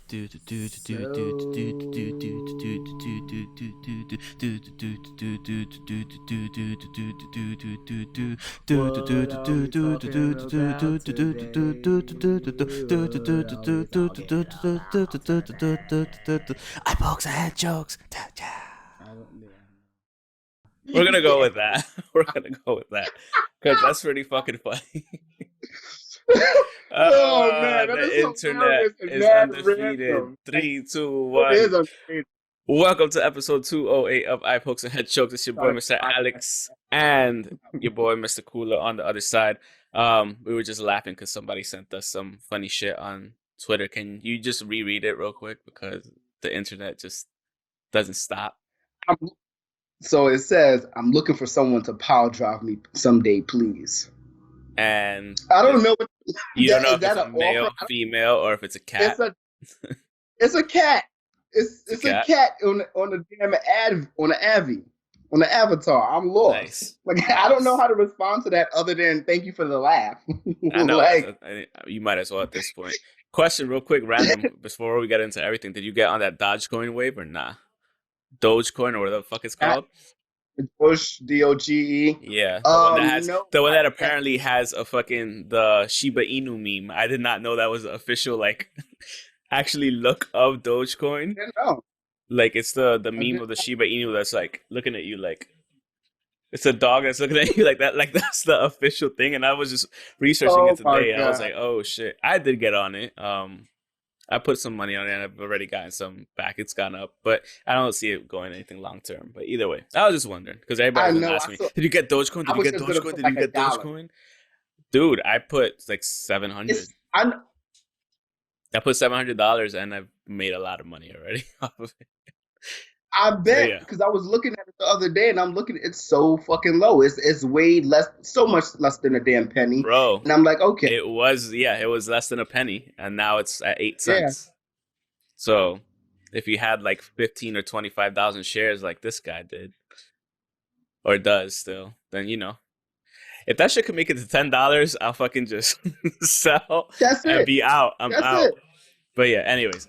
Eyeballs and head jokes. We're gonna go with that. We're gonna go with that because that's pretty fucking funny. Oh man, that The is internet hilarious and is mad undefeated. random. 3, 2, It is 1. undefeated. Welcome to episode 208 of Eye Pokes and Head Chokes. It's your boy, Mr. Alex, and your boy, Mr. Cooler, on the other side. We were just laughing because somebody sent us some funny shit on Twitter. Can you just reread it real quick because the internet just doesn't stop? So it says, "I'm looking for someone to power drive me someday, please." And I don't know. You don't know if is it's that a an male, offer? female, or if it's a cat. It's a cat. It's a a cat on the damn on the avatar. I'm lost. Nice. Like I don't know how to respond to that other than thank you for the laugh. I know. Like, you might as well at this point. Question, real quick, random, before we get into everything. Did you get on that Dogecoin wave or nah? Dogecoin or whatever the fuck it's called? Bush DOGE. Yeah, No, the one that apparently has a fucking the Shiba Inu meme. I did not know that was the official like actually look of Dogecoin. I didn't know. Like it's the meme of the Shiba Inu that's like looking at you like it's a dog that's looking at you like that. Like that's the official thing. And I was just researching it today, and I was like, oh shit, I did get on it. I put some money on it, and I've already gotten some back. It's gone up, but I don't see it going anything long term. But either way, I was just wondering because everybody was asking me, "Did you get Dogecoin? Did you get Dogecoin? Did you get Dogecoin?" Dude, I put like $700. I put $700, and I've made a lot of money already off of it. I bet because I was looking at it the other day, and I'm looking. It's so fucking low. It's way less, so much less than a damn penny, bro. And I'm like, okay, it was less than a penny, and now it's at 8 cents. Yeah. So if you had like 15 or 25,000 shares, like this guy did, or does still, then you know, if that shit could make it to $10, I'll fucking just sell and be out. I'm out. But yeah, anyways.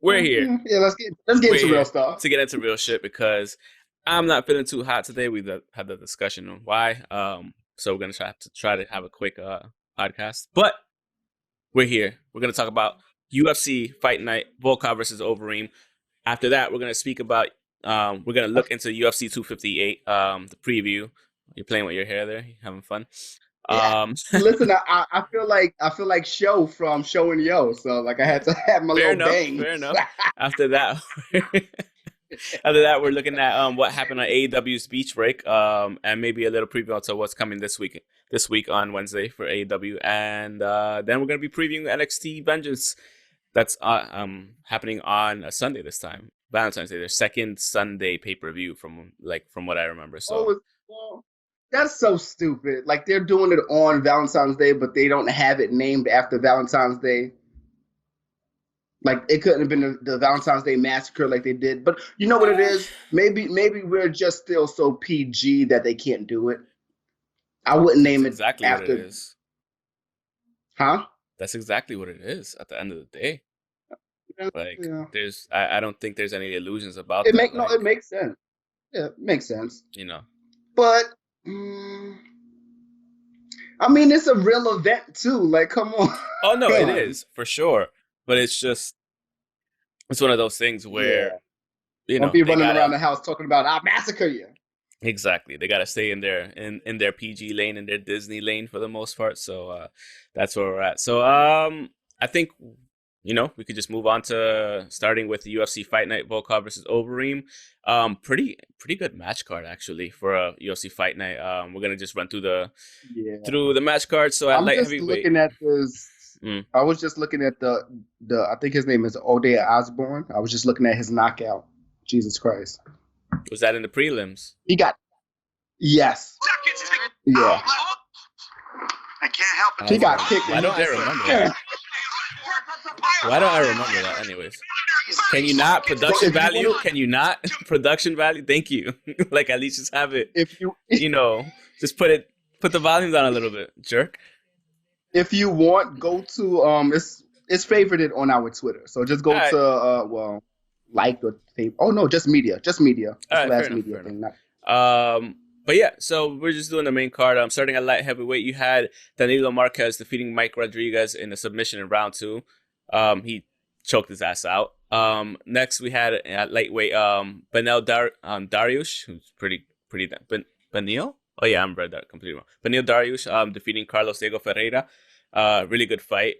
We're here. Yeah, let's get into real stuff. To get into real shit because I'm not feeling too hot today. We had the discussion on why. So we're gonna try to have a quick podcast. But we're here. We're gonna talk about UFC Fight Night, Volkov versus Overeem. After that, we're gonna speak about. We're gonna look into UFC 258. The preview. You're playing with your hair there. You having fun? Yeah. Listen, I feel like Show from Show and Yo, so like I had to have my little bang. Fair enough. After that, we're looking at what happened on AEW's Beach Break, and maybe a little preview to what's coming this week on Wednesday for AEW, and then we're gonna be previewing NXT Vengeance that's happening on a Sunday this time, Valentine's Day, their second Sunday pay-per-view from what I remember. So. That's so stupid. Like they're doing it on Valentine's Day, but they don't have it named after Valentine's Day. Like it couldn't have been the Valentine's Day Massacre like they did. But you know what it is? Maybe we're just still so PG that they can't do it. I wouldn't name it exactly after. What it is. Huh? That's exactly what it is at the end of the day. Like there's, I don't think there's any illusions about it. That. It makes sense. Yeah, it makes sense. You know, but. I mean, it's a real event too. Like, come on. Oh no, it is for sure. But it's one of those things where you know, don't be running around the house talking about "I'll massacre you." Exactly, they gotta stay in their PG lane, in their Disney lane for the most part. So that's where we're at. So I think. You know, we could just move on to starting with the UFC Fight Night, Volkov versus Overeem. Pretty good match card actually for a UFC Fight Night. We're gonna just run through the match card. So at light heavyweight, looking at this. I was just looking at the I think his name is Ode Osborne. I was just looking at his knockout. Jesus Christ! Was that in the prelims? He got yes. Yeah. I can't help it. He got kicked. Why don't I remember that? Why don't I remember that? Anyways, can you not production value? Can you not production value? Thank you. Like at least just have it. If you know, just put the volume down a little bit, jerk. If you want, go to it's favorited on our Twitter. So just go right. to like or favorite. Oh no, just media. Just media. It's the last media thing. But yeah, so we're just doing the main card. Starting at light heavyweight, you had Danilo Marquez defeating Mike Rodriguez in a submission in round 2. He choked his ass out. Next we had at lightweight Benel Dariush, who's pretty Benil? Oh yeah, I'm read that completely wrong. Benil Dariush defeating Carlos Diego Ferreira. Really good fight.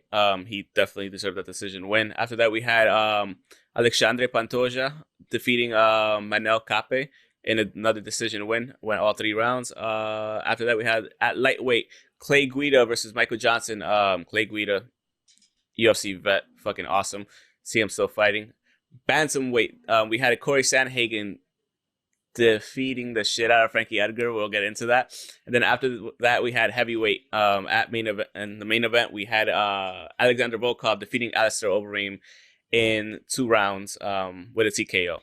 He definitely deserved that decision win. After that, we had Alexandre Pantoja defeating Manel Cape in another decision win. Went all 3 rounds. After that, we had at lightweight Clay Guida versus Michael Johnson. Clay Guida, UFC vet, fucking awesome. See him still fighting. Bantamweight, we had Corey Sandhagen defeating the shit out of Frankie Edgar. We'll get into that. And then after that, we had heavyweight at main event. In the main event, we had Alexander Volkov defeating Alistair Overeem in 2 rounds with a TKO.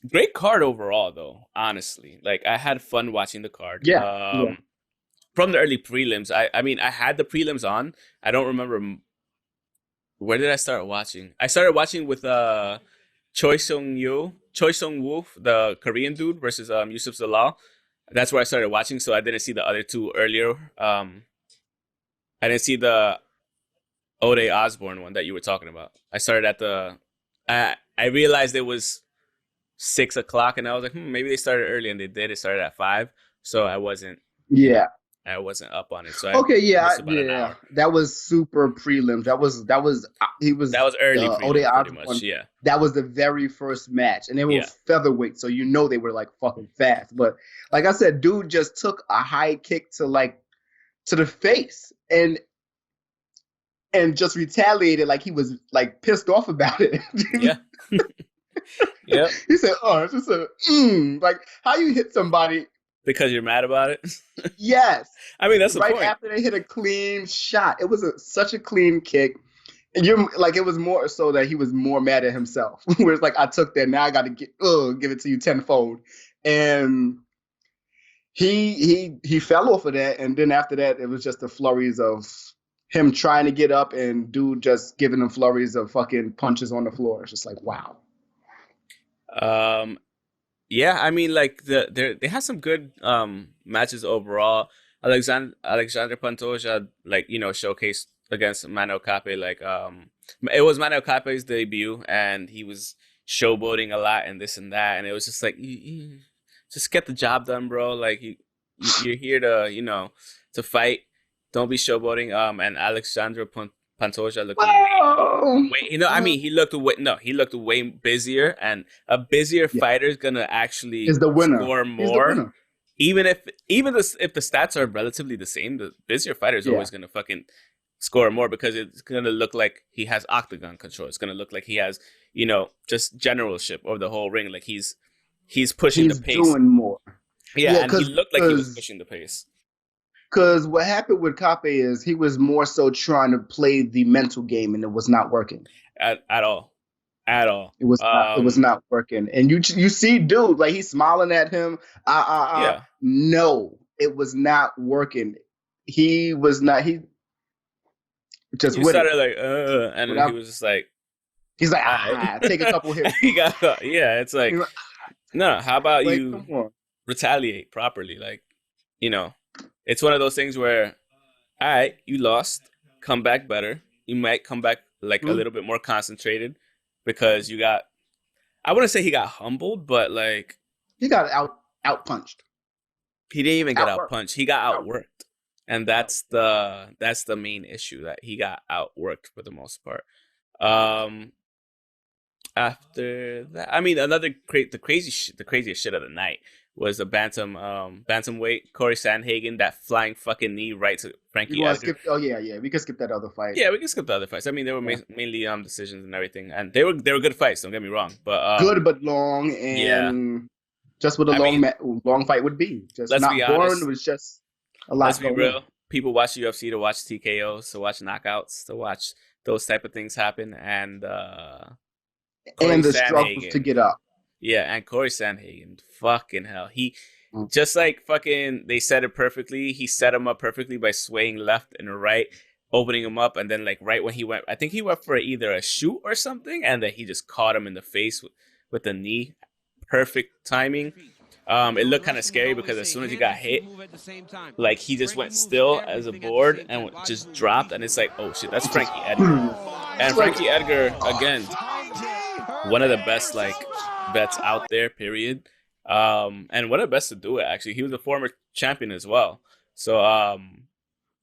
Great card overall, though, honestly. Like, I had fun watching the card. Yeah. From the early prelims, I mean, I had the prelims on. I don't remember. Where did I start watching? I started watching with Choi Sung-woo, the Korean dude, versus Yusuf Zalal. That's where I started watching, so I didn't see the other 2 earlier. I didn't see the Ode Osborne one that you were talking about. I started at the... I realized it was 6 o'clock, and I was like, maybe they started early, and they did. It started at 5, so I wasn't up on it. So that was super prelims. That was early prelims, pretty much. Yeah, that was the very first match, and they were featherweight, so they were like fucking fast. But like I said, dude just took a high kick to the face and just retaliated like he was like pissed off about it. Yeah. Yeah. He said, "Oh, it's just like how you hit somebody." Because you're mad about it? Yes. I mean, that's the point. Right after they hit a clean shot. It was such a clean kick. And it was more so that he was more mad at himself. Where it's like, I took that, now I got to give it to you tenfold. And he fell off of that. And then after that, it was just the flurries of him trying to get up and dude just giving him flurries of fucking punches on the floor. It's just like, wow. Yeah, I mean, like they had some good matches overall. Alexander Pantoja, like, showcased against Manel Cape. Like, it was Manel Cape's debut, and he was showboating a lot and this and that, and it was just like, just get the job done, bro. Like, you're here to to fight. Don't be showboating. And Alexander Pantoja looked he looked way busier, and a busier fighter is gonna actually score more. Even if the stats are relatively the same, the busier fighter is always gonna fucking score more, because it's gonna look like he has octagon control. It's gonna look like he has just generalship over the whole ring. Like he's pushing the pace. He's doing more. Yeah, and he looked like he was pushing the pace. Because what happened with Cape is he was more so trying to play the mental game, and it was not working at all. It was not working, and you see, dude, like he's smiling at him. Yeah. No, it was not working. He was not. He just started like, and then he was just like, he's like, take a couple hits. He got, it's like, no. How about you retaliate properly? Like, it's one of those things where, all right, you lost, come back better. You might come back like a little bit more concentrated, because you got, I wouldn't say he got humbled, but like he got out punched. He didn't even get out punched. He got outworked. And that's the main issue, that he got outworked for the most part. After that, I mean, the craziest shit of the night was the bantamweight Corey Sandhagen, that flying fucking knee right to Frankie Edgar. We could skip that other fight. Yeah, we can skip the other fights. I mean, they were mainly decisions and everything, and they were good fights. Don't get me wrong, but good but long, and just what a long fight would be. Just let's not be boring. honest. It was just a lot. Let's be real. People watch UFC to watch TKOs, to watch knockouts, to watch those type of things happen, and the struggles to get up. Yeah, and Corey Sandhagen, fucking hell. He, just like fucking, they said it perfectly. He set him up perfectly by swaying left and right. opening him up, and then like right when he went, I think he went for either a shoot or something, and then he just caught him in the face with the knee. Perfect timing. It looked kind of scary because as soon as he got hit, like he just went still as a board and just dropped, and it's like, oh shit, that's Frankie Edgar. And Frankie Edgar, again, one of the best like vets out there, period. And one of the best to do it, actually. He was a former champion as well. So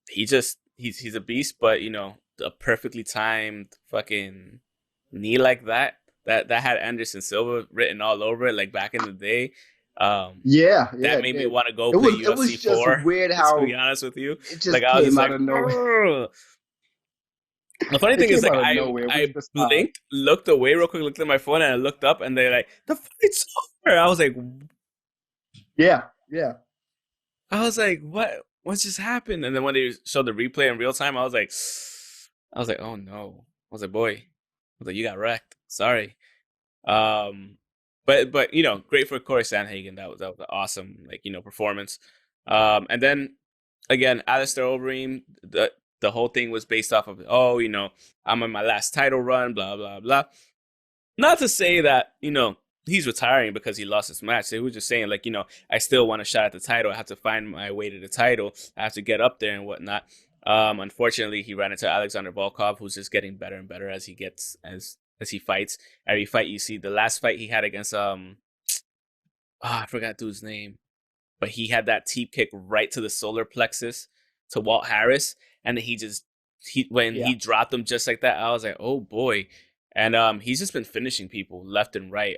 he's a beast, but you know, a perfectly timed fucking knee like that had Anderson Silva written all over it, like back in the day. That made me want to go play UFC 4. It was just weird how, to be honest with you, it just like I was just out of nowhere. The funny thing is, like, I blinked, looked away real quick, looked at my phone, and I looked up, and they're like, "The fight's over." I was like, "Yeah." I was like, "What? What just happened?" And then when they showed the replay in real time, I was like, "Oh no!" I was like, "Boy," I was like, "You got wrecked." Sorry. But you know, great for Corey Sandhagen. That was an awesome, like, you know, performance. And then again, Alistair Overeem, the whole thing was based off of, oh, you know, I'm on my last title run, blah blah blah. Not to say that, you know, he's retiring because he lost his match. They were just saying, like, you know, I still want a shot at the title. I have to find my way to the title. I have to get up there and whatnot. Unfortunately, he ran into Alexander Volkov, who's just getting better and better as he gets as he fights. Every fight you see, the last fight he had against I forgot dude's name, but he had that teep kick right to the solar plexus to Walt Harris, and then he dropped him just like that, I was like, oh boy. And he's just been finishing people left and right.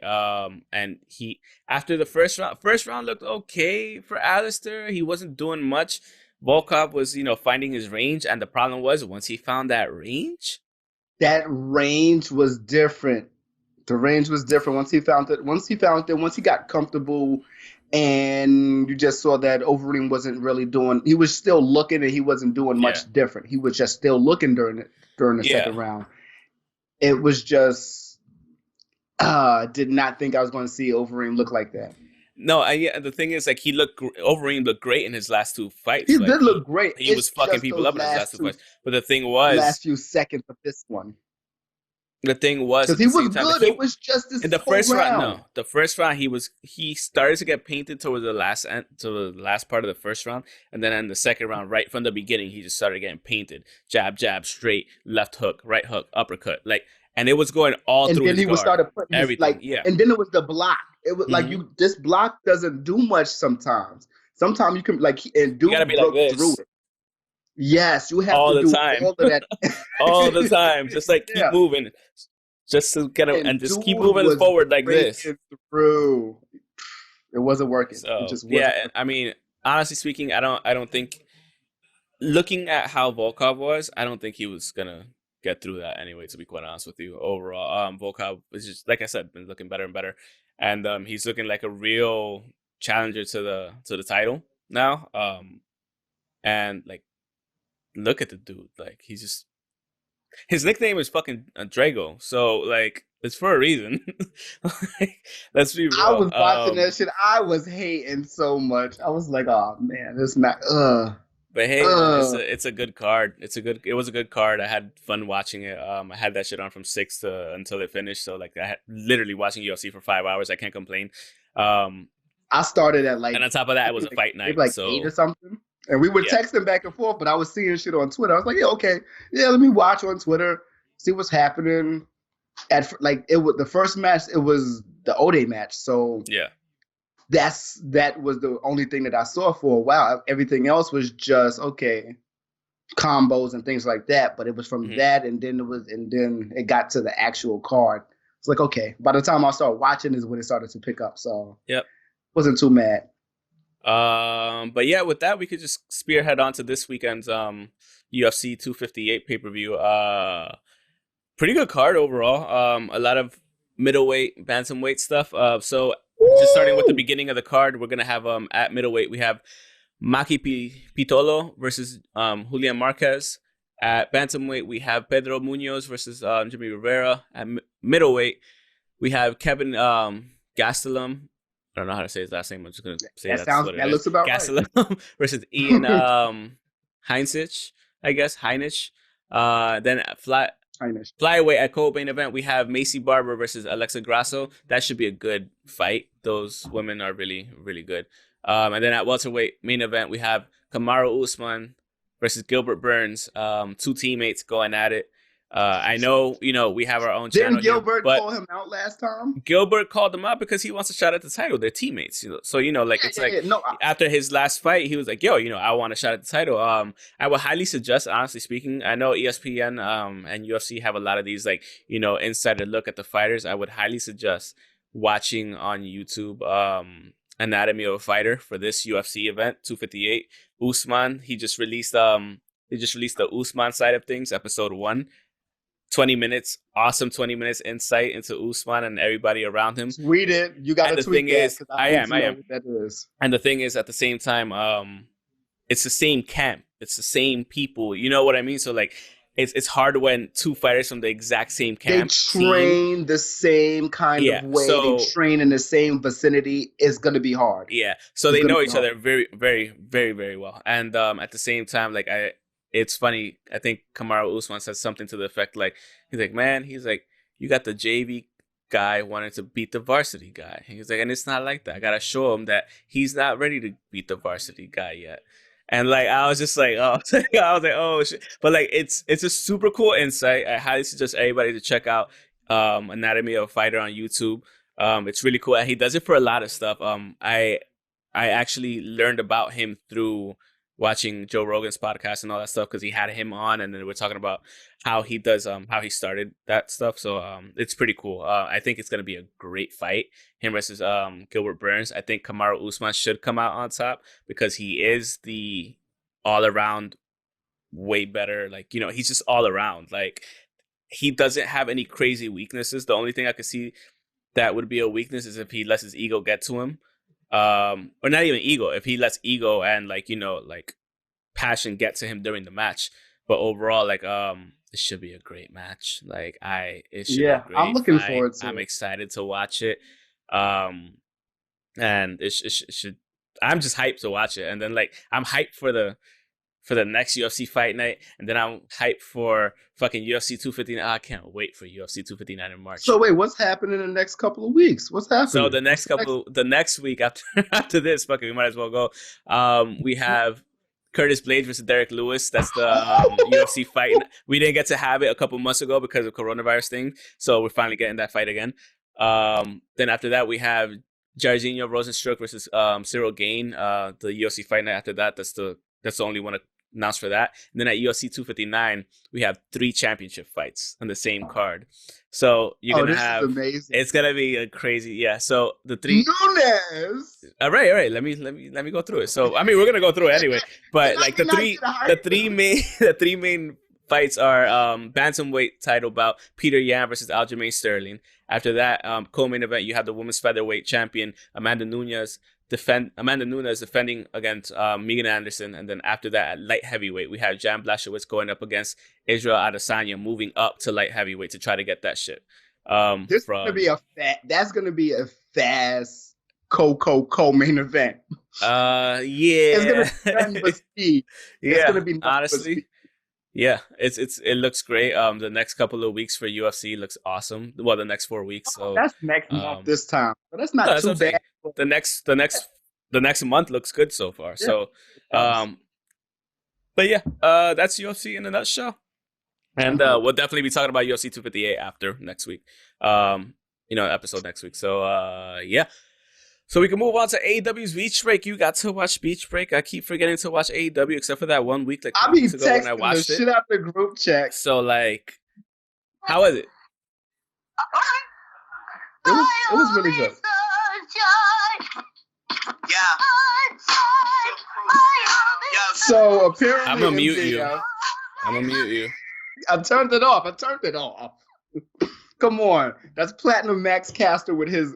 And he, after the first round looked okay for Alistair. He wasn't doing much. Volkov was, you know, finding his range, and the problem was once he found that range was different. The range was different once he found it. Once he got comfortable, and you just saw that Overeem wasn't really doing. He was still looking, and he wasn't doing much different. He was just still looking during the second round. It was just, did not think I was going to see Overeem look like that. No, the thing is, like, Overeem looked great in his last two fights. He did look great. He was fucking people up in his last two fights. But the thing was, last few seconds of this one. The thing was, because he was good. It was just this. In the first round, no. The first round, he started to get painted towards the last part of the first round, and then in the second round, right from the beginning, he just started getting painted. Jab, straight, left hook, right hook, uppercut, like, and it was going all through. And then he started putting everything. And then it was the block. It was like this block doesn't do much sometimes. Sometimes you can you gotta be like this. Through it. Yes, you have all to do time. All of that. All the time. Just like keep moving. Just to get him and just keep moving forward like this. Through. It wasn't working. So, it just wasn't working. I mean, honestly speaking, I don't think, looking at how Volkov was, I don't think he was gonna get through that anyway, to be quite honest with you. Overall, Volkov is just, like I said, been looking better and better. And he's looking like a real challenger to the title now. And like, look at the dude. Like, he's just, his nickname is fucking Drago. So like, it's for a reason. Like, let's be real. I was watching that shit. I was hating so much. I was like, oh man, it's not. But hey, man, it's a good card. It was a good card. I had fun watching it. I had that shit on from 6 until it finished. So like, I had literally watching UFC for 5 hours. I can't complain. I started at and on top of that, it was a fight night, like 8 or something. And we were texting back and forth, but I was seeing shit on Twitter. I was like, let me watch on Twitter, see what's happening. The first match, it was the Ode match. So that was the only thing that I saw for a while. Everything else was just combos and things like that. But it was from that, and then it got to the actual card. It's like, okay. By the time I started watching is when it started to pick up. So wasn't too mad. But yeah, with that, we could just spearhead onto this weekend's UFC 258 pay-per-view. Pretty good card overall. A lot of middleweight, bantamweight stuff. So just starting with the beginning of the card, we're gonna have at middleweight we have Maki Pitolo versus Julian Marquez. At bantamweight we have Pedro Munoz versus Jimmy Rivera. At middleweight we have Kevin Gastelum. I don't know how to say his last name. I'm just gonna say that. That looks about Gastelum right. Versus Ian Heinzich. I guess, Heinisch. Then Heinisch. flyweight at co-main event, we have Macy Barber versus Alexa Grasso. That should be a good fight. Those women are really, really good. And then at welterweight main event, we have Kamaru Usman versus Gilbert Burns. Two teammates going at it. I know, we have our own channel. Didn't Gilbert call him out last time? Gilbert called him out because he wants a shot at the title. They're teammates, So after his last fight, he was like, "Yo, I want a shot at the title." I would highly suggest, honestly speaking. I know ESPN and UFC have a lot of these insider look at the fighters. I would highly suggest watching on YouTube Anatomy of a Fighter for this UFC event 258. Usman, he just released the Usman side of things, episode 1. 20 minutes, awesome 20 minutes insight into Usman and everybody around him. Tweet it. You got to tweet that. I am. That is. And the thing is, at the same time, it's the same camp. It's the same people. You know what I mean? So, it's hard when two fighters from the exact same camp. They train the same kind of way. They train in the same vicinity. It's going to be hard. Yeah. So they know each other very, very, very, very well. And at the same time, it's funny. I think Kamaru Usman said something to the effect he's like, man, you got the JV guy wanting to beat the varsity guy. He's like, and it's not like that. I got to show him that he's not ready to beat the varsity guy yet. And I was just like, oh, oh shit. But it's a super cool insight. I highly suggest everybody to check out Anatomy of a Fighter on YouTube. It's really cool. And he does it for a lot of stuff. I actually learned about him through watching Joe Rogan's podcast and all that stuff because he had him on, and then we're talking about how he does how he started that stuff. So it's pretty cool. I think it's gonna be a great fight, him versus Gilbert Burns. I think Kamaru Usman should come out on top because he is the all around way better. He's just all around. He doesn't have any crazy weaknesses. The only thing I could see that would be a weakness is if he lets his ego get to him. Or not even ego, if he lets ego and passion get to him during the match. But overall, it should be a great match. It should be a great I'm looking fight. forward to it. I'm excited to watch it. And it should. I'm just hyped to watch it. And then I'm hyped for the next UFC Fight Night, and then I'm hyped for fucking UFC 259. I can't wait for UFC 259 in March. So wait, what's happening in the next couple of weeks? What's happening? So the next week after this, fucking, we might as well go. We have Curtis Blades versus Derek Lewis. That's the UFC fight. We didn't get to have it a couple months ago because of coronavirus thing, so we're finally getting that fight again. Then after that, we have Jairzinho Rosenstruck versus Cyril Gane. The UFC Fight Night after that. That's the only one announced for that. And then at UFC 259, we have 3 championship fights on the same card. So you're gonna have. Is amazing. It's gonna be a crazy, yeah. So the 3. Nunes. All right. Let me go through it. So I mean, we're gonna go through it anyway. But the three main fights are bantamweight title bout Peter Yan versus Aljamain Sterling. After that, co-main event, you have the women's featherweight champion Amanda Nunes defending against Megan Anderson. And then after that, at light heavyweight, we have Jan Blachowicz going up against Israel Adesanya, moving up to light heavyweight to try to get that shit. That's gonna be a fast co-main event. Yeah. It's gonna be nothing but speed. Yeah, gonna be honestly. Yeah, it looks great. The next couple of weeks for UFC looks awesome. Well, the next 4 weeks. So that's next month this time. But that's not too bad. The next month looks good so far. Yeah. So, but yeah, that's UFC in a nutshell. And we'll definitely be talking about UFC 258 after next week. Episode next week. So yeah. So we can move on to AEW's Beach Break. You got to watch Beach Break. I keep forgetting to watch AEW except for that 1 week I be texting when I watched the shit out the group chat. So how was it? It was really good. Yeah. So apparently I'm gonna mute you. I turned it off. Come on, that's Platinum Max Caster with his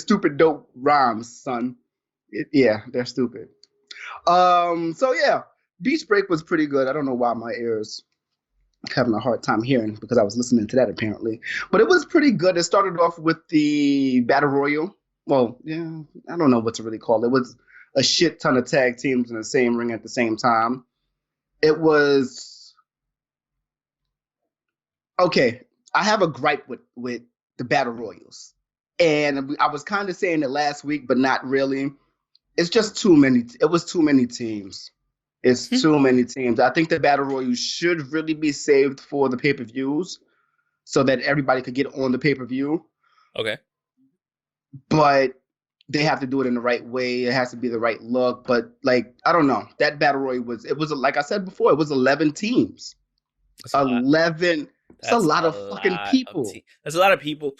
stupid dope rhymes, son. They're stupid. So yeah, Beach Break was pretty good. I don't know why my ears having a hard time hearing because I was listening to that apparently, but it was pretty good. It started off with the Battle Royal. Well, yeah, I don't know what to really call it. It was a shit ton of tag teams in the same ring at the same time. It was okay. I have a gripe with the battle royals, and I was kind of saying it last week, but not really. It's just too many. It was too many teams. It's too many teams. I think the battle royals should really be saved for the pay-per-views, so that everybody could get on the pay-per-view. Okay. But they have to do it in the right way. It has to be the right look. But like, I don't know. That battle royal was like I said before, it was 11 teams. That's 11. That's a lot of fucking people. There's a lot of people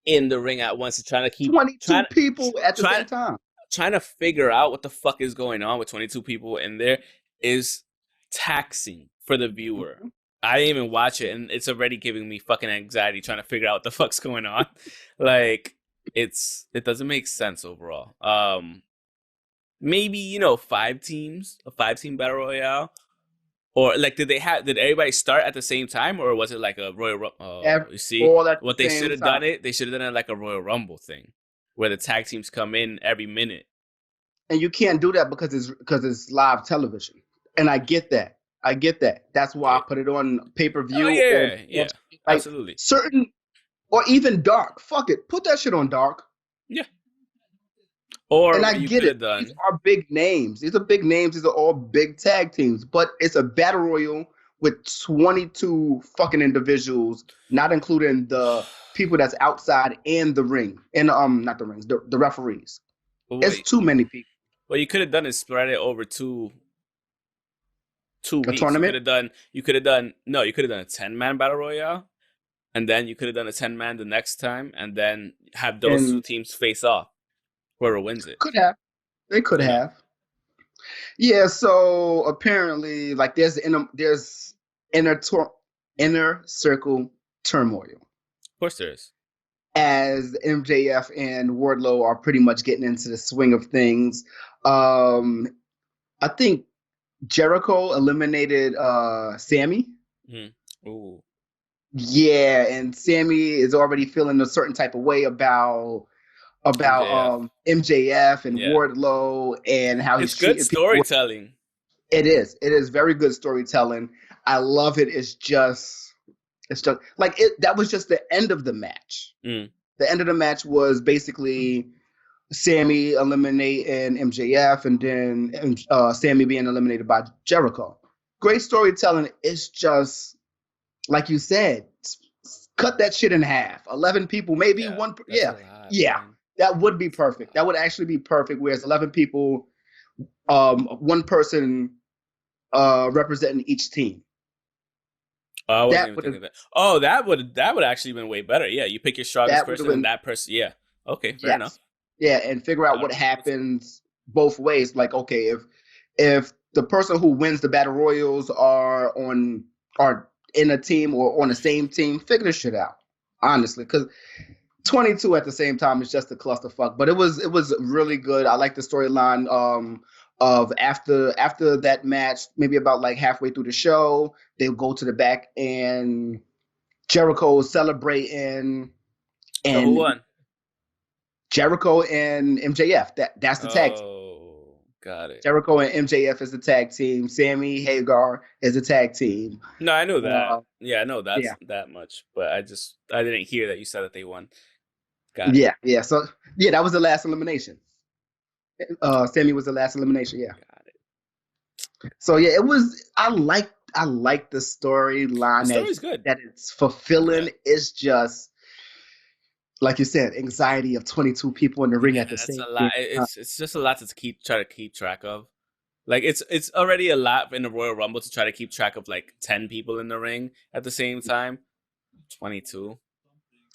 in the ring at once. Trying to keep 22 people at the same time. Trying to figure out what the fuck is going on with 22 people in there is taxing for the viewer. Mm-hmm. I didn't even watch it, and it's already giving me fucking anxiety trying to figure out what the fuck's going on. Like, it doesn't make sense overall. Maybe, 5 teams, a 5-team battle royale, or like did everybody start at the same time, or was it like a Royal Rumble? You see what they should have done it. They should have done it like a Royal Rumble thing, where the tag teams come in every minute. And you can't do that because it's live television, and I get that. That's why I put it on pay-per-view. Oh, yeah, like, absolutely. Certain, or even dark. Fuck it, put that shit on dark. Yeah. Or and I get it. These are big names. These are big names. These are all big tag teams. But it's a battle royal with 22 fucking individuals, not including the people that's outside and the ring, and not the rings, the referees. It's too many people. What you could have done is spread it over two weeks. Tournament? You could have done a 10-man battle royale, and then you could have done a 10-man the next time, and then have those 2 teams face off. Whoever wins it. They could have. Yeah. So apparently, like, there's inner circle turmoil. Of course, there is. As MJF and Wardlow are pretty much getting into the swing of things. I think Jericho eliminated Sammy. Mm-hmm. Ooh. Yeah, and Sammy is already feeling a certain type of way about MJF and Wardlow and how he's good storytelling. It is very good storytelling. I love it. It's just like it. That was just the end of the match. Mm. The end of the match was basically Sammy eliminating MJF, and then Sammy being eliminated by Jericho. Great storytelling. It's just like you said. Cut that shit in half. 11 people, maybe one. Yeah. That would be perfect. That would actually be perfect. Whereas 11 people, one person representing each team. I wasn't even thinking that. Oh, that would actually been way better. Yeah, you pick your strongest person and that person. Yeah. Okay, fair enough. Yeah, and figure out what happens both ways. Like, okay, if the person who wins the battle royals are in a team or on the same team, figure this shit out. Honestly, because 22 at the same time is just a clusterfuck. But it was really good. I like the storyline of after that match, maybe about like halfway through the show, they go to the back and Jericho celebrating, and so who won? Jericho and MJF. That's the tag team. Oh, got it. Jericho and MJF is the tag team. Sammy Hagar is the tag team. No, I know that. I know that much. But I didn't hear that you said that they won. Got it. Yeah. So that was the last elimination. Sammy was the last elimination. Yeah. Got it. So yeah, it was. I like the storyline. The story's good. That it's fulfilling. Yeah. It's just like you said, anxiety of 22 people in the ring at the same time. It's just a lot to try to keep track of. Like it's already a lot in the Royal Rumble to try to keep track of like 10 people in the ring at the same time. 22.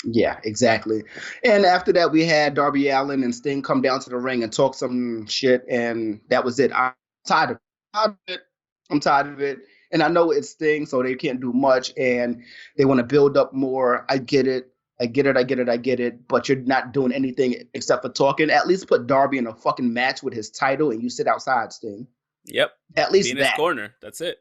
Yeah, exactly. And after that, we had Darby Allin and Sting come down to the ring and talk some shit, and that was it. I'm tired of it. And I know it's Sting, so they can't do much, and they want to build up more. I get it. But you're not doing anything except for talking. At least put Darby in a fucking match with his title, and you sit outside, Sting. Yep. At least be in his corner. That's it.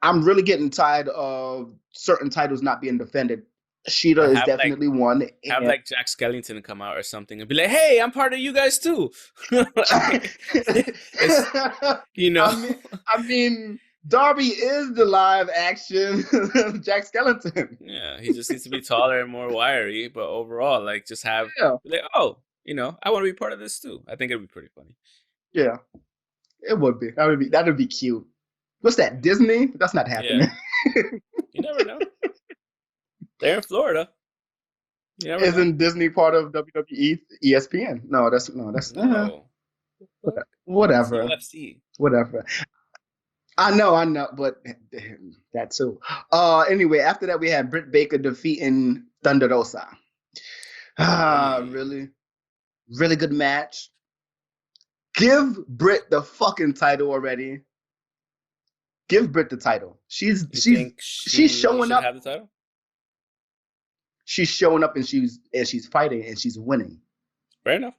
I'm really getting tired of certain titles not being defended. Sheeta is definitely one. Have like Jack Skellington come out or something and be like, "Hey, I'm part of you guys too." I mean, Darby is the live action Jack Skellington. Yeah, he just needs to be taller and more wiry, but overall, like, just have like, oh, I want to be part of this too. I think it'd be pretty funny. Yeah, it would be. That'd be cute. What's that? Disney? That's not happening. Yeah. You never know. They're in Florida. Isn't Disney part of WWE, ESPN? No, that's whatever. UFC. Whatever. I know, but that too. Anyway, after that we had Britt Baker defeating Thunder Rosa. Really good match. Give Britt the fucking title already. Give Britt the title. She's showing up. Have the title? She's showing up and she's fighting and she's winning. Fair enough.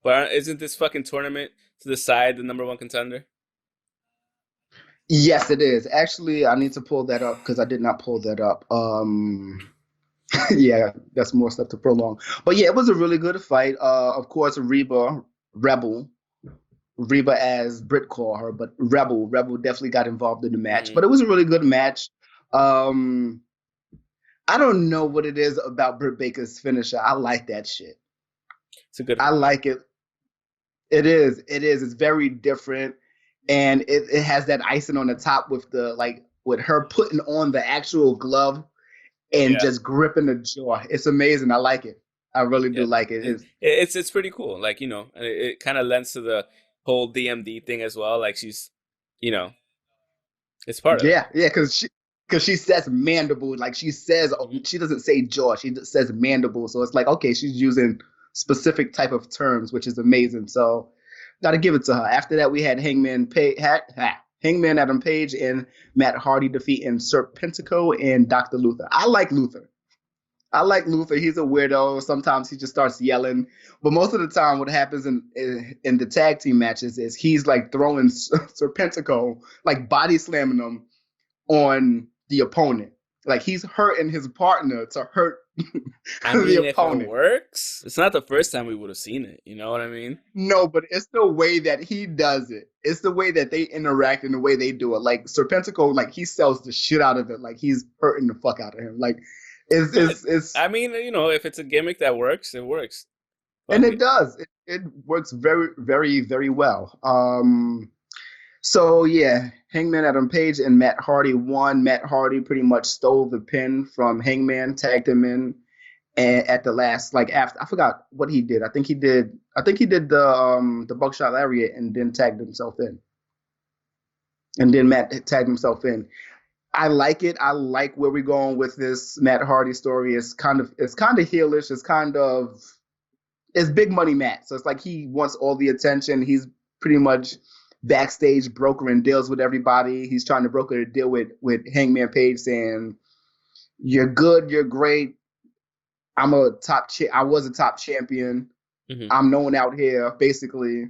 But isn't this fucking tournament to decide the number one contender? Yes, it is. Actually, I need to pull that up because I did not pull that up. Yeah, that's more stuff to prolong. But yeah, it was a really good fight. Of course, Reba as Britt called her, but Rebel definitely got involved in the match. But it was a really good match. I don't know what it is about Britt Baker's finisher. I like that shit. It's a good. I like it. It is. It's very different, and it has that icing on the top with with her putting on the actual glove and just gripping the jaw. It's amazing. I like it. I really do like it. It's pretty cool. Like, it kind of lends to the whole DMD thing as well. Like, she's, it's part of it. Yeah, because she says mandible. Like, she doesn't say jaw. She just says mandible. So it's like, okay, she's using specific type of terms, which is amazing. So got to give it to her. After that, we had Hangman Adam Page and Matt Hardy defeating Serpentico and Dr. Luther. I like Luther. He's a weirdo. Sometimes he just starts yelling. But most of the time what happens in the tag team matches is he's like throwing Serpentico, like body slamming him on the opponent. Like he's hurting his partner to hurt the opponent. If it works, it's not the first time we would have seen it. You know what I mean? No, but it's the way that he does it. It's the way that they interact and the way they do it. Like Serpentico, like he sells the shit out of it. Like he's hurting the fuck out of him. Like it's I mean, if it's a gimmick that works, it works. And it does. It works very, very, very well. So yeah, Hangman Adam Page and Matt Hardy won. Matt Hardy pretty much stole the pin from Hangman, tagged him in, and at the last, after I forgot what he did. I think he did the buckshot lariat and then tagged himself in. And then Matt tagged himself in. I like it. I like where we're going with this Matt Hardy story. It's kind of heelish. It's big money Matt. So it's like he wants all the attention. He's pretty much backstage brokering deals with everybody. He's trying to broker a deal with Hangman Page, saying, "You're good. You're great. I was a top champion. Mm-hmm. I'm known out here. Basically,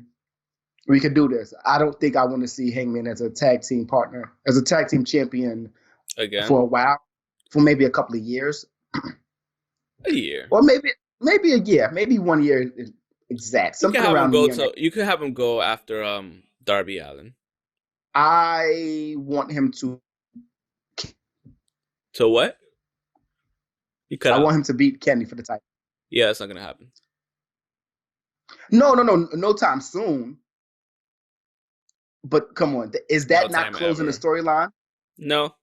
we could do this." I don't think I want to see Hangman as a tag team partner, as a tag team champion again for a while, for maybe a couple of years. A year, or maybe a year, maybe 1 year exact. Something around the you could have him go after Darby Allin. I want him to. So what? I want him to beat Kenny for the title. Yeah, that's not gonna happen. No time soon. But come on, is that not closing the storyline? No.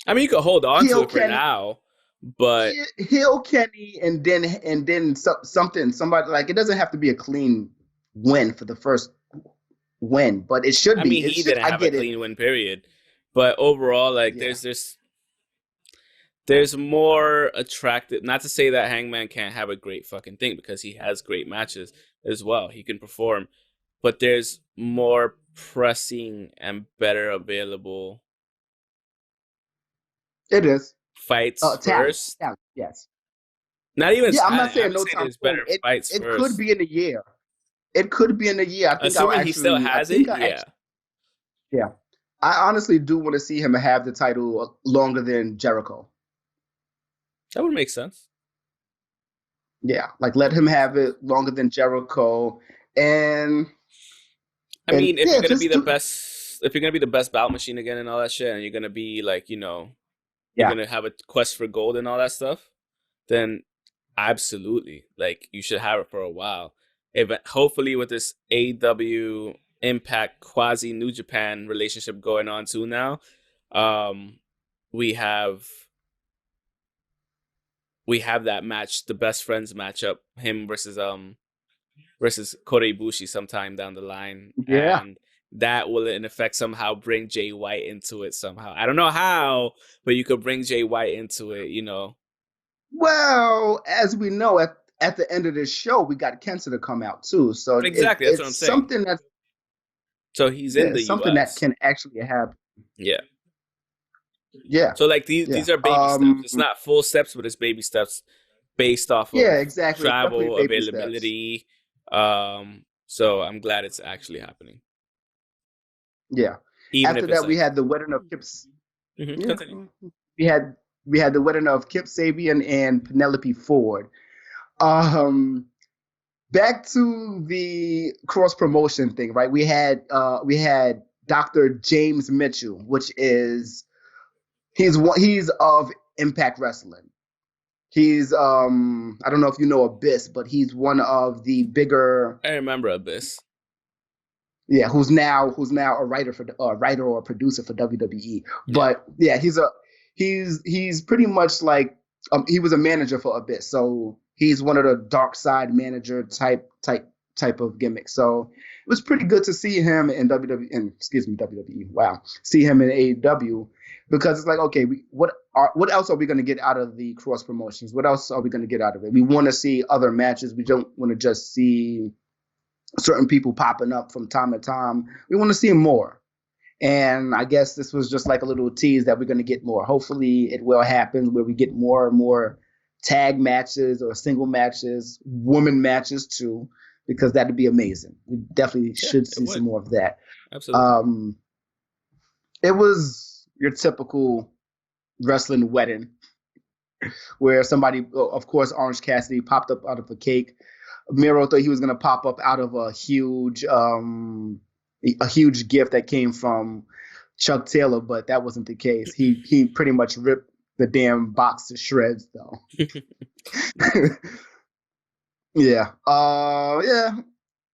I mean, you could hold on to it for now, but heel Kenny and then somebody, like, it doesn't have to be a clean win for the first win, but it should be. I mean, he didn't have a clean win, period. But overall, like, there's more attractive. Not to say that Hangman can't have a great fucking thing, because he has great matches as well. He can perform. But there's more pressing and better available. It is fights first. Talent, yes. Not even. Yeah, I'm not saying no time. There's better fights it first. Could be in a year. It could be in a year. I think assuming he still has it. Yeah. I honestly do want to see him have the title longer than Jericho. That would make sense. Yeah, like let him have it longer than Jericho. And I mean, if you're going to be the best if you're gonna be the best bout machine again and all that shit, and you're gonna be like, you're gonna have a quest for gold and all that stuff, then absolutely, like, you should have it for a while. Hopefully with this AEW Impact quasi New Japan relationship going on too now, we have that match, the best friends matchup, him versus Kota Ibushi sometime down the line. Yeah. And that will in effect somehow bring Jay White into it somehow. I don't know how, but you could bring Jay White into it, Well, as we know, at the end of this show, we got Kenta to come out too. So exactly, that's what I'm saying. Something that's so he's in the something US. that can actually happen. Yeah. Yeah. So like these are baby steps. It's not full steps, but it's baby steps based off of exactly. travel availability. So I'm glad it's actually happening. Yeah. Even after that, we had the wedding of Kip's. Continue. We had the wedding of Kip Sabian and Penelope Ford. Back to the cross promotion thing, right? We had Dr. James Mitchell, which is he's of Impact Wrestling. He's I don't know if you know Abyss, but he's one of the bigger. I remember Abyss. Yeah, who's now a writer or a producer for WWE. Yeah. But yeah, he's pretty much like he was a manager for Abyss, so he's one of the dark side manager type of gimmick. So it was pretty good to see him in WWE. Wow, see him in AEW, because it's like, okay, what else are we going to get out of the cross promotions? What else are we going to get out of it? We want to see other matches. We don't want to just see certain people popping up from time to time. We want to see more. And I guess this was just like a little tease that we're going to get more. Hopefully it will happen where we get more and more tag matches or single matches, women matches too, because that'd be amazing. We definitely should see some more of that. Absolutely. It was your typical wrestling wedding where somebody, of course, Orange Cassidy popped up out of a cake. Miro thought he was going to pop up out of a huge gift that came from Chuck Taylor, but that wasn't the case. He pretty much ripped the damn box to shreds, though. Yeah.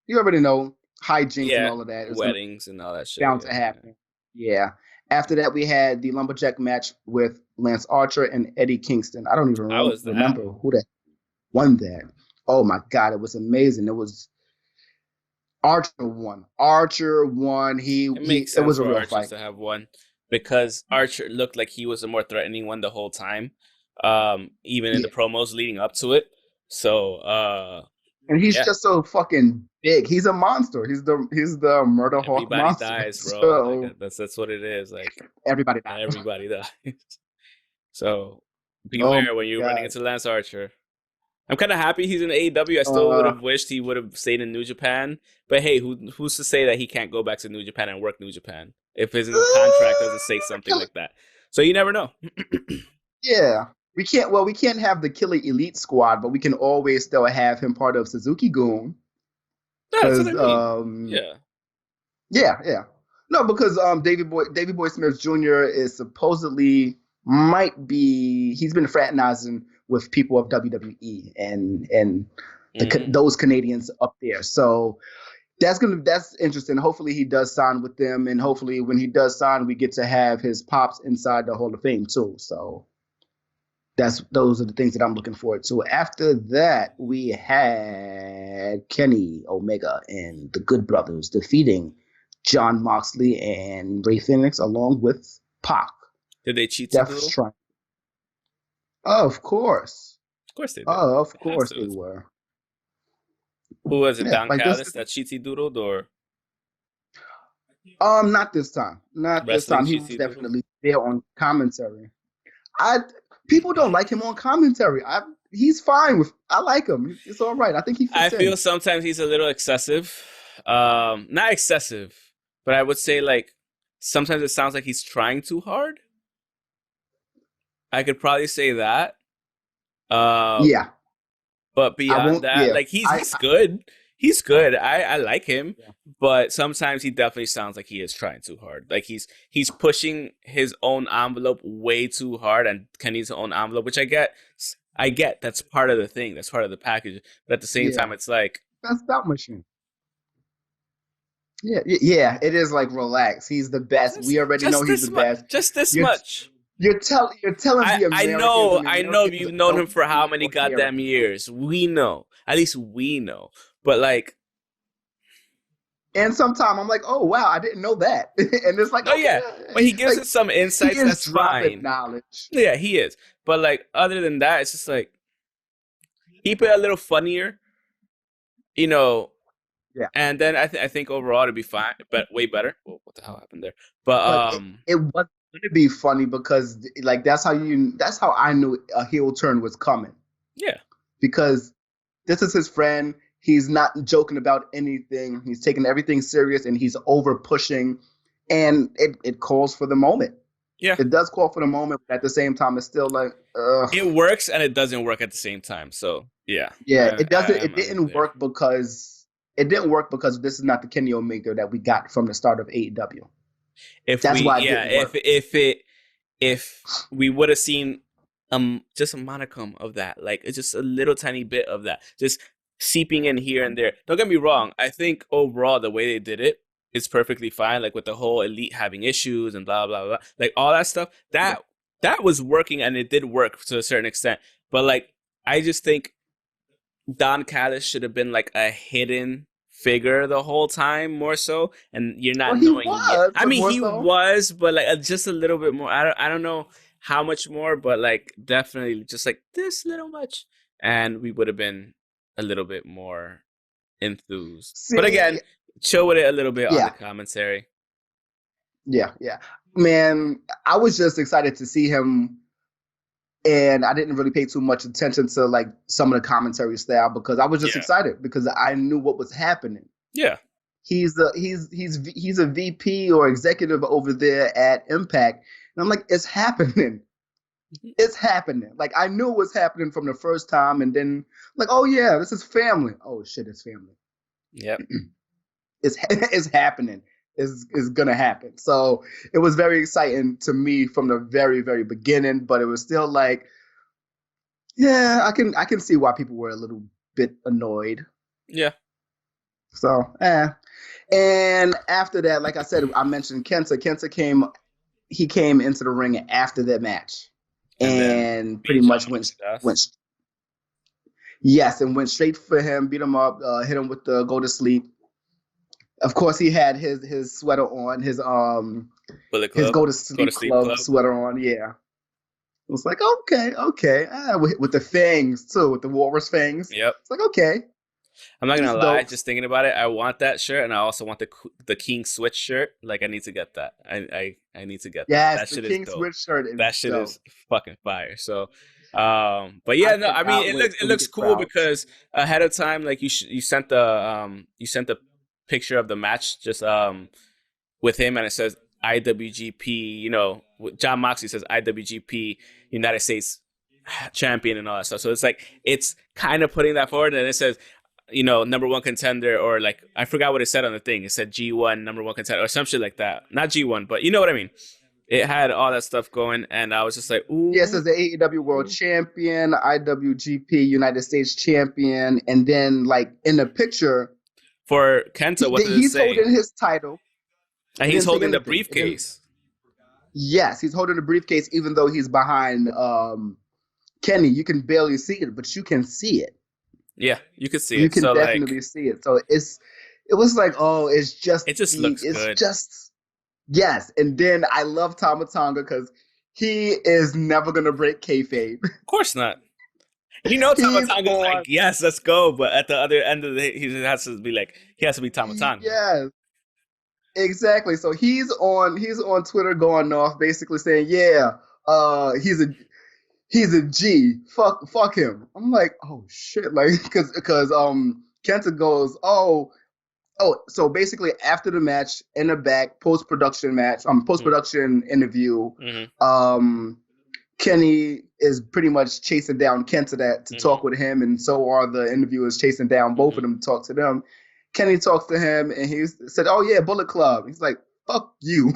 You already know hijinks and all of that. Weddings and all that shit. Bound to happen. Yeah. After that, we had the lumberjack match with Lance Archer and Eddie Kingston. I don't even remember who that won that. Oh my God, it was amazing. It was Archer won. It makes sense. It was a real fight to have won because Archer looked like he was the more threatening one the whole time, even in the promos leading up to it. So, and he's just so fucking big. He's a monster. He's the murder hawk monster. Everybody dies, bro. So, like, that's what it is. Like everybody dies. Everybody dies. So beware when you're running into Lance Archer. I'm kind of happy he's in AEW. I still would have wished he would have stayed in New Japan. But hey, who's to say that he can't go back to New Japan and work New Japan if his contract doesn't say something like that? So you never know. Yeah. We can't have the Killer Elite squad, but we can always still have him part of Suzuki Gun. That's what I mean. Yeah. No, because Davey Boy Smith Jr. is supposedly he's been fraternizing with people of WWE and those Canadians up there. So that's interesting. Hopefully he does sign with them, and hopefully when he does sign, we get to have his pops inside the Hall of Fame too. So those are the things that I'm looking forward to. After that, we had Kenny Omega and the Good Brothers defeating Jon Moxley and Rey Fenix along with Pac. Did they cheat? Of course. Of course they did. Oh, of course they were. Who was it? Don Callis that cheaty doodled, or? Not this time. Not this time. He was definitely there on commentary. People don't like him on commentary. He's fine with. I like him. It's all right. I think he fits in. Feel sometimes he's a little excessive. Not excessive, but I would say like sometimes it sounds like he's trying too hard. I could probably say that. Yeah. But beyond that, like he's good. He's good. I like him, but sometimes he definitely sounds like he is trying too hard. Like he's pushing his own envelope way too hard, and Kenny's own envelope, which I get. That's part of the thing. That's part of the package. But at the same time, it's like that's bout machine. Yeah. It is like relax. He's the best. We already know he's the best. Just this much. You're telling the Americans. I know you've known him for how many goddamn years. We know. At least we know. But like, and sometimes I'm like, oh wow, I didn't know that. And it's like, oh yeah, but he gives us some insights. That's fine. Knowledge. Yeah, he is. But like, other than that, it's just like keep it a little funnier, you know. Yeah. And then I think overall it'd be fine, but way better. Well, what the hell happened there? But it wasn't going to be funny because like that's how I knew a heel turn was coming. Yeah. Because this is his friend. He's not joking about anything. He's taking everything serious, and he's over pushing, and it calls for the moment. Yeah, it does call for the moment, but at the same time, it's still like it works and it doesn't work at the same time. So yeah, it doesn't. It didn't work because this is not the Kenny Omega that we got from the start of AEW. If we would have seen just a modicum of that, like it's just a little tiny bit of that, just seeping in here and there. Don't get me wrong. I think overall the way they did it is perfectly fine. Like with the whole Elite having issues and blah blah blah, like all that stuff. That was working and it did work to a certain extent. But like I just think Don Callis should have been like a hidden figure the whole time more so, and you're not knowing. I mean, he was, but like just a little bit more. I don't know how much more, but like definitely just like this little much, and we would have been a little bit more enthused. But again, chill with it a little bit on the commentary. Yeah. Man, I was just excited to see him, and I didn't really pay too much attention to like some of the commentary style because I was just excited because I knew what was happening. Yeah. He's a VP or executive over there at Impact, and I'm like, it's happening. It's happening. Like I knew it was happening from the first time, and then like, oh yeah, this is family. Oh shit, it's family. Yep. It's happening. Is gonna happen. So it was very exciting to me from the very, very beginning, but it was still like, yeah, I can see why people were a little bit annoyed. Yeah. So and after that, like I said, I mentioned Kenta. Kenta came into the ring after that match. And pretty much went straight for him, beat him up, hit him with the go to sleep. Of course, he had his sweater on, his go to sleep club sweater on. Yeah, it was like okay, with the fangs too, with the walrus fangs. Yep, it's like okay. I'm not gonna lie, just thinking about it, I want that shirt, and I also want the King Switch shirt. Like, I need to get that. I need to get that. Yes, that shit the King is dope. Switch shirt is that shit dope. Is fucking fire. So, but yeah, no, I mean, it looks cool because ahead of time, like you sent the picture of the match just with him, and it says IWGP. You know, John Moxley says IWGP United States champion and all that stuff. So it's like it's kind of putting that forward, and it says, you know, number one contender, or like I forgot what it said on the thing. It said G1 number one contender or some shit like that. Not G1, but you know what I mean. It had all that stuff going, and I was just like, ooh. Yes, as the AEW World Champion, IWGP United States Champion, and then like in the picture for Kenta, what does it say? He's holding his title, and he's holding the briefcase. Yes, he's holding the briefcase, even though he's behind Kenny. You can barely see it, but you can see it. Yeah, you can see it. You can definitely see it. So it was like, oh, it just looks good. Yes, and then I love Tama Tonga because he is never gonna break kayfabe. Of course not. You know, Tama Tonga's like, yes, let's go. But at the other end of he has to be Tama Tonga. Yes, exactly. So he's on Twitter going off, basically saying, yeah, he's a G. Fuck him. I'm like, oh shit, like because Kenta goes, oh, so basically after the match, in the back, post-production interview, Kenny is pretty much chasing down Kenta to talk with him, and so are the interviewers chasing down both of them to talk to them. Kenny talks to him, and he said, "Oh yeah, Bullet Club." He's like, "Fuck you."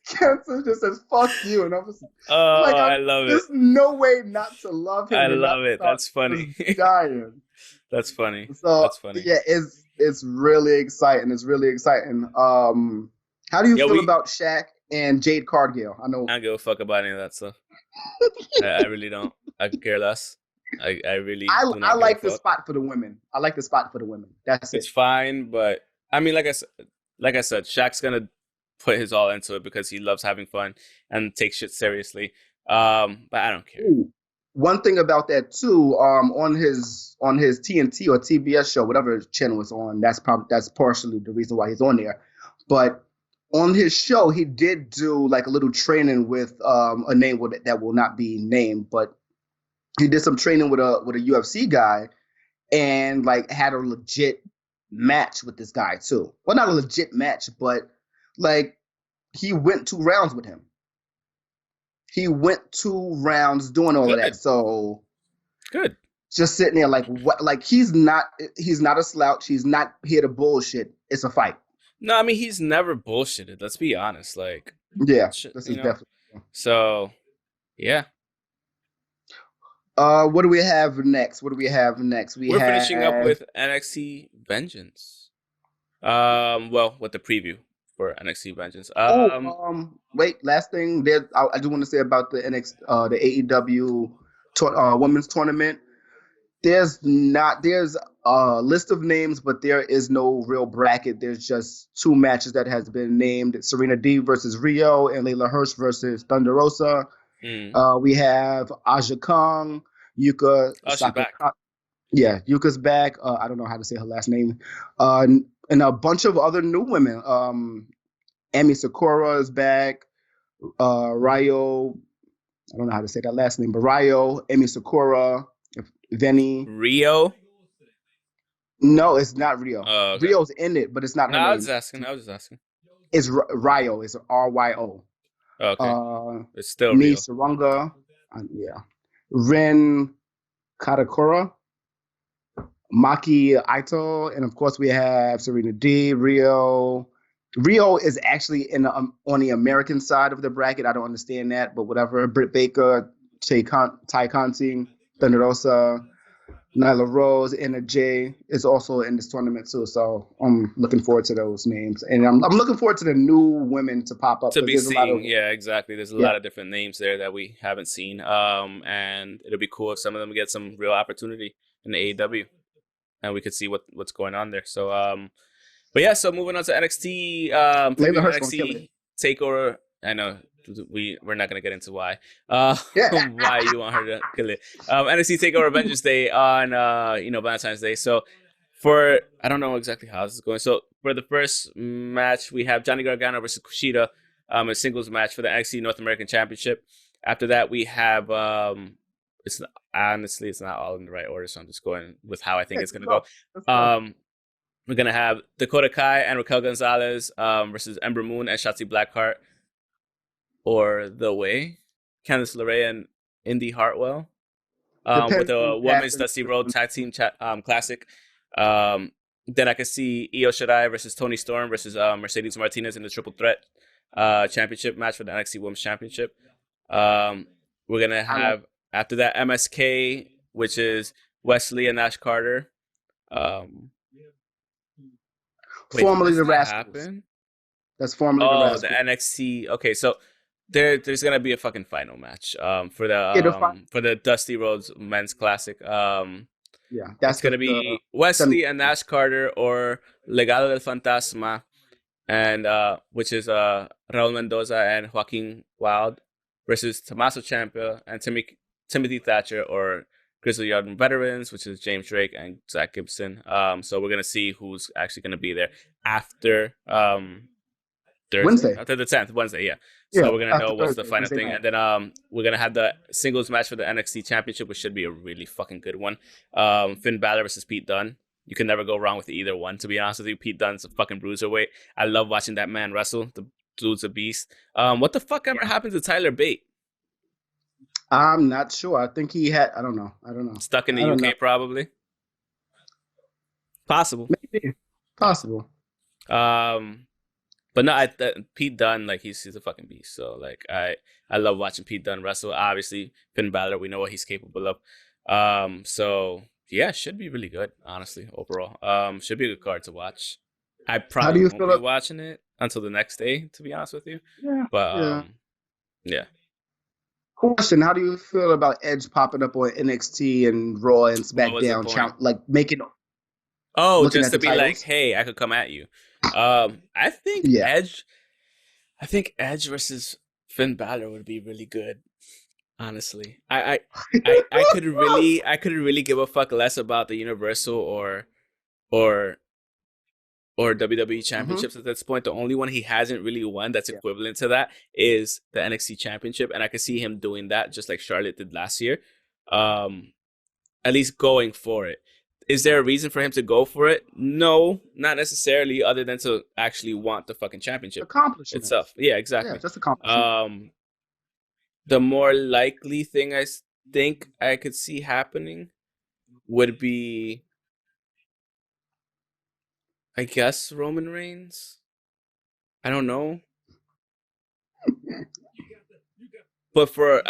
Kenta just says, "Fuck you," and I love it. There's no way not to love him. I love it. That's funny. Dying. That's funny. So that's funny. Yeah, it's really exciting. It's really exciting. How do you feel about Shaq and Jade Cargill? I know. I don't give a fuck about any of that stuff. I really don't. I could care less. I really. I like the spot for the women. I like the spot for the women. It's fine, but I mean, like I said, Shaq's gonna put his all into it because he loves having fun and takes shit seriously. But I don't care. Ooh. One thing about that too, on his TNT or TBS show, whatever channel it's on, that's partially the reason why he's on there. But on his show, he did do like a little training with a name that will not be named, but he did some training with a UFC guy, and like had a legit match with this guy too. Well, not a legit match, but like he went 2 rounds with him. He went 2 rounds doing all of that. So good. Just sitting there like what? Like he's not a slouch. He's not here to bullshit. It's a fight. No, I mean he's never bullshitted. Let's be honest. Like this is definitely. So, yeah. What do we have next? We're finishing up with NXT Vengeance. Well, with the preview for NXT Vengeance. Wait, last thing. I do want to say about the the AEW women's tournament. There's a list of names, but there is no real bracket. There's just 2 matches that has been named: Serena D versus Rio and Layla Hirsch versus Thunder Rosa. We have Aja Kong, Yuka. She's back. Yeah, Yuka's back. I don't know how to say her last name. And a bunch of other new women. Emi Sakura is back. Ryo. I don't know how to say that last name, but Ryo, Emi Sakura, Venny. Rio? No, it's not Rio. Okay. Rio's in it, but it's not her name. I was just asking. It's Ryo. It's Ryo. Okay. It's still Mi Rio. Sarunga. Yeah. Ren Katakura. Maki Aito. And of course we have Serena D, Rio. Rio is actually on the American side of the bracket. I don't understand that, but whatever. Britt Baker, Ty Conti, Thunder Rosa, Nyla Rose, Anna Jay is also in this tournament too. So I'm looking forward to those names, and I'm looking forward to the new women to pop up. To be seen, yeah, exactly. There's a lot of different names there that we haven't seen, and it'll be cool if some of them get some real opportunity in the AEW, and we could see what's going on there. So, but yeah, so moving on to NXT, NXT Takeover. I know we're not gonna get into why why you want her to kill it. NXT Takeover Vengeance Day on Valentine's Day. So I don't know exactly how this is going. So for the first match, we have Johnny Gargano versus Kushida, a singles match for the NXT North American Championship. After that, we have it's not all in the right order, so I'm just going with how I think it's gonna go. We're gonna have Dakota Kai and Raquel Gonzalez versus Ember Moon and Shotzi Blackheart, or The Way, Candice LeRae and Indy Hartwell, with the Women's Dusty Road Tag Team Classic. Then I could see Io Shirai versus Toni Storm versus Mercedes Martinez in the Triple Threat Championship match for the NXT Women's Championship. We're gonna have after that MSK, which is Wesley and Ash Carter. Formerly the Rascals. That's formerly the Rascals. The NXT. Okay, so there's gonna be a fucking final match for the Dusty Rhodes Men's Classic. That's gonna be Wesley and Ash Carter or Legado del Fantasma, and which is Raul Mendoza and Joaquin Wilde versus Tommaso Ciampa and Timothy Thatcher or Grizzly Young Veterans, which is James Drake and Zach Gibson. So we're gonna see who's actually gonna be there after Thursday. Wednesday. After the 10th, Wednesday, yeah. So we're gonna know what's the final thing, and then we're gonna have the singles match for the NXT Championship, which should be a really fucking good one. Finn Balor versus Pete Dunne. You can never go wrong with either one. To be honest with you, Pete Dunne's a fucking bruiserweight. I love watching that man wrestle. The dude's a beast. What the fuck ever happened to Tyler Bate? I'm not sure. I think he had. I don't know. Stuck in the I don't know. UK, probably. Possible. Maybe possible. But no, Pete Dunne, like he's a fucking beast. So like I love watching Pete Dunne wrestle. Obviously, Finn Balor, we know what he's capable of. So yeah, should be really good, honestly, overall. Should be a good card to watch. I probably won't be watching it until the next day, to be honest with you. Yeah. But yeah. Question: how do you feel about Edge popping up on NXT and Raw and SmackDown, like making? Oh, just to be titles? Like, hey, I could come at you. I think Edge versus Finn Balor would be really good. Honestly, I couldn't really give a fuck less about the Universal or WWE championships at this point. The only one he hasn't really won that's equivalent to that is the NXT championship, and I could see him doing that just like Charlotte did last year. At least going for it. Is there a reason for him to go for it? No, not necessarily, other than to actually want the fucking championship itself. Yeah, exactly. Yeah, just accomplishment. The more likely thing I think I could see happening would be, I guess, Roman Reigns. I don't know. But for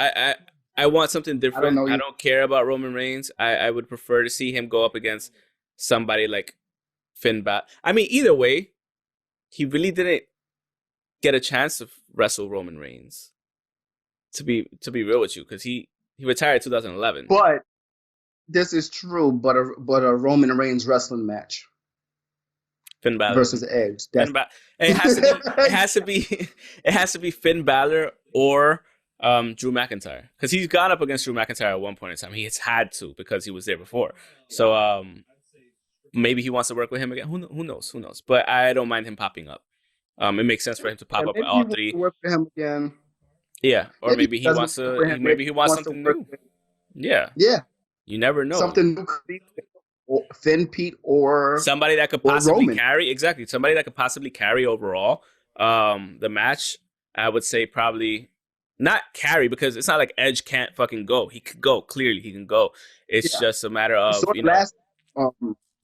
I want something different. I don't care about Roman Reigns. I would prefer to see him go up against somebody like Finn Balor. I mean, either way, he really didn't get a chance to wrestle Roman Reigns. To be real with you, because he retired in 2011. But this is true. But a Roman Reigns wrestling match. Finn Balor versus Edge. It has to be Finn Balor or Drew McIntyre, because he's gone up against Drew McIntyre at one point in time. He has had to, because he was there before. So maybe he wants to work with him again. Who knows? But I don't mind him popping up. It makes sense for him to pop up at all three. Work for him again. Yeah, or maybe he wants to. Maybe he wants something new. Yeah. You never know. Something new. Finn, Pete, or somebody that could possibly carry. Exactly, somebody that could possibly carry overall the match. I would say probably not carry, because it's not like Edge can't fucking go. He could go. Clearly, he can go. It's just a matter of last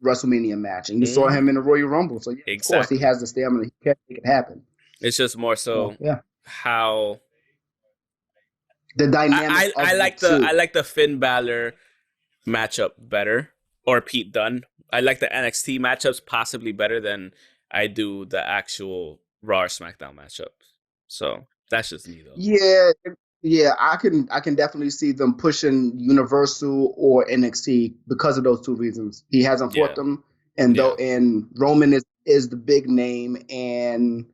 WrestleMania match, and you saw him in the Royal Rumble. So of course, he has the stamina. He can make it happen. It's just more so how the dynamic. I like the Finn Balor matchup better, or Pete Dunne. I like the NXT matchups possibly better than I do the actual Raw or SmackDown matchups. So that's just me, though. Yeah, I can definitely see them pushing Universal or NXT because of those two reasons. He hasn't fought them, and Roman is the big name, and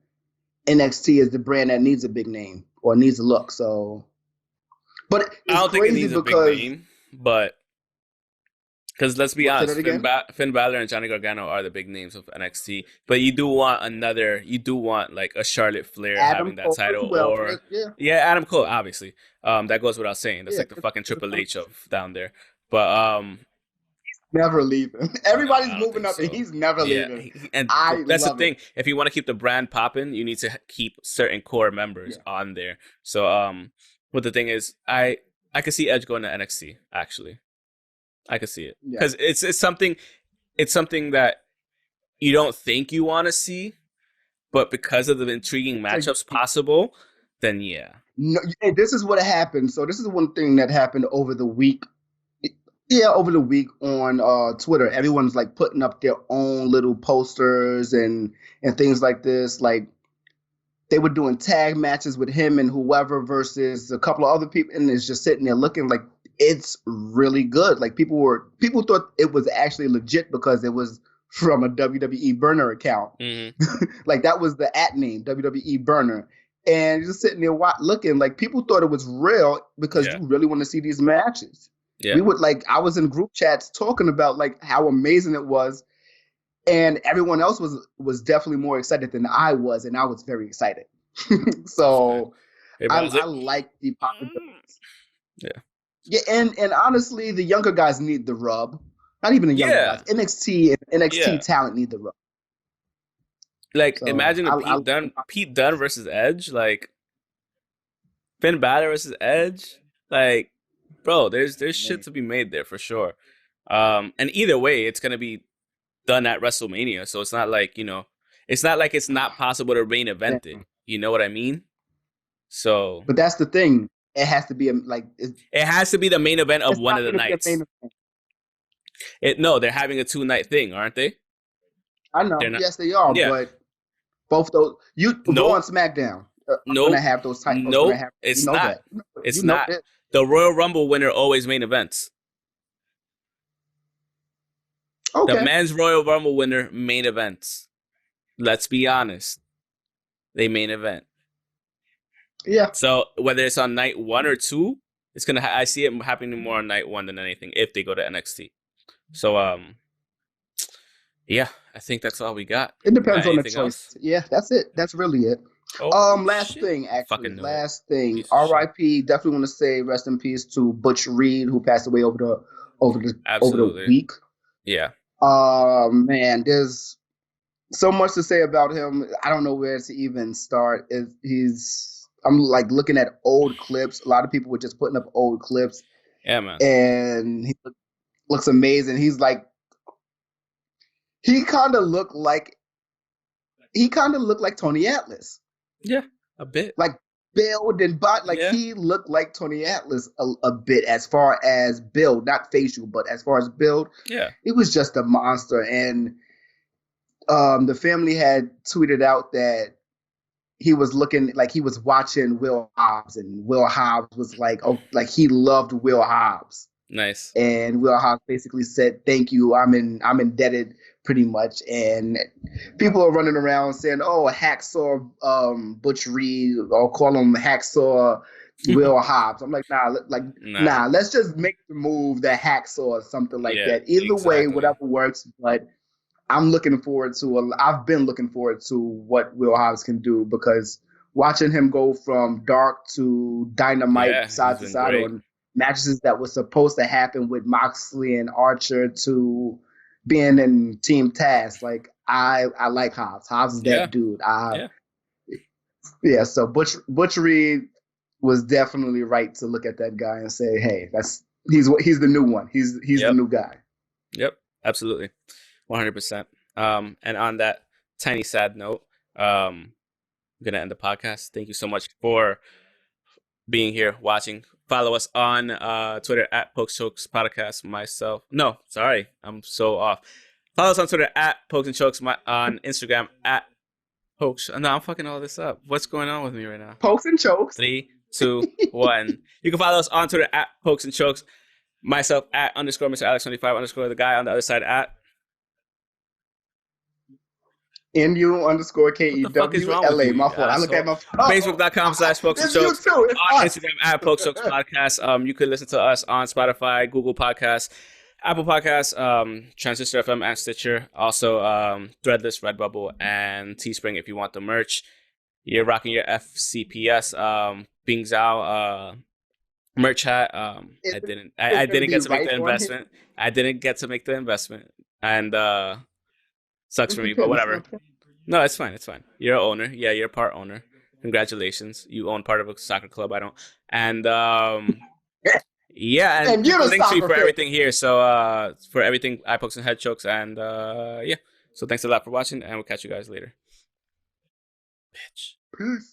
NXT is the brand that needs a big name or needs a look. So, but I don't think it needs a big name, but because let's be honest, Finn Balor and Johnny Gargano are the big names of NXT. But you do want like a Charlotte Flair having that title, or Adam Cole, obviously. That goes without saying. That's like the fucking Triple H of down there. But never leaving. Everybody's moving up, and he's never leaving. And that's the thing. If you want to keep the brand popping, you need to keep certain core members on there. So what the thing is, I could see Edge going to NXT, actually. I could see it, because it's something that you don't think you want to see, but because of the intriguing matchups possible, then No, this is what happened. So this is one thing that happened over the week. Yeah, over the week on Twitter, everyone's like putting up their own little posters and things like this. Like they were doing tag matches with him and whoever versus a couple of other people, and it's just sitting there looking like. It's really good. Like people thought it was actually legit because it was from a WWE burner account. Mm-hmm. Like that was the @ name, WWE burner. And just sitting there looking, like people thought it was real because you really want to see these matches. Yeah. We would I was in group chats talking about like how amazing it was. And everyone else was definitely more excited than I was, and I was very excited. So I like the possibilities. Yeah, and honestly, the younger guys need the rub. Not even the younger guys. NXT and NXT talent need the rub. Like, so, imagine Pete Dunne versus Edge. Like, Finn Balor versus Edge. Like, bro, there's shit to be made there for sure. And either way, it's gonna be done at WrestleMania, so it's not like it's not like it's not possible to main event it. You know what I mean? So, but that's the thing. It has to be it has to be the main event of one of the nights. No, they're having a 2-night thing, aren't they? I know. Yes, they are. Yeah. But both those, Raw and SmackDown are going to have those titles. No, it's not. It's not. The Royal Rumble winner always main events. Okay. The men's Royal Rumble winner main events. Let's be honest. They main event. Yeah. So whether it's on night 1 or 2, it's gonna. I see it happening more on night 1 than anything if they go to NXT. So yeah, I think that's all we got. It depends on the choice. Else? Yeah, that's it. That's really it. Last thing, actually. Last thing. R.I.P. Definitely want to say rest in peace to Butch Reed, who passed away over the week. Yeah. Man, there's so much to say about him. I don't know where to even start. I'm like looking at old clips. A lot of people were just putting up old clips. Yeah, man. And he looks amazing. He's like, he kind of looked like Tony Atlas. Yeah, a bit. Like build and butt. Like he looked like Tony Atlas a bit as far as build, not facial, but as far as build. Yeah, it was just a monster. And the family had tweeted out that he was looking like he was watching Will Hobbs, and Will Hobbs was like, oh, like he loved Will Hobbs. Nice. And Will Hobbs basically said, "Thank you. I'm indebted." Pretty much. And people are running around saying, "Oh, Hacksaw Butch Reed," or call him Hacksaw Will Hobbs. I'm like, nah. Let's just make the move that Hacksaw or something like that. Either way, whatever works. But I've been looking forward to what Will Hobbs can do, because watching him go from dark to dynamite side to side on matches that was supposed to happen with Moxley and Archer to being in Team Taz, like I like Hobbs. Hobbs is that dude. So Butch Reed was definitely right to look at that guy and say, "Hey, he's the new one. He's the new guy." Yep, absolutely, 100%. And on that tiny sad note, I'm gonna end the podcast. Thank you so much for being here, watching. Follow us on Twitter at Pokes Chokes Podcast. I'm so off. Follow us on Twitter at Pokes and Chokes. On Instagram at Pokes. No, I'm fucking all this up. What's going on with me right now? Pokes and Chokes. 3, 2, 1. You can follow us on Twitter at Pokes and Chokes. Myself at _Mr. Alex 25 _ the guy on the other side at NU_KEWLA. My fault. I look at my phone. Facebook.com/Pokes&Chokes. On Instagram at Pokes&Chokes Podcast. You could listen to us on Spotify, Google Podcasts, Apple Podcasts, Transistor FM, and Stitcher. Also, Threadless, Redbubble, and Teespring if you want the merch. You're rocking your FCPS Bing Zhao merch hat. I didn't get to make the investment. I didn't get to make the investment. And sucks for me, but whatever. No, it's fine. It's fine. You're an owner. Yeah, you're a part owner. Congratulations. You own part of a soccer club. I don't. And yeah, and you're links to you for everything here. So for everything, eye pokes and head chokes, and yeah. So thanks a lot for watching, and we'll catch you guys later. Bitch. Peace.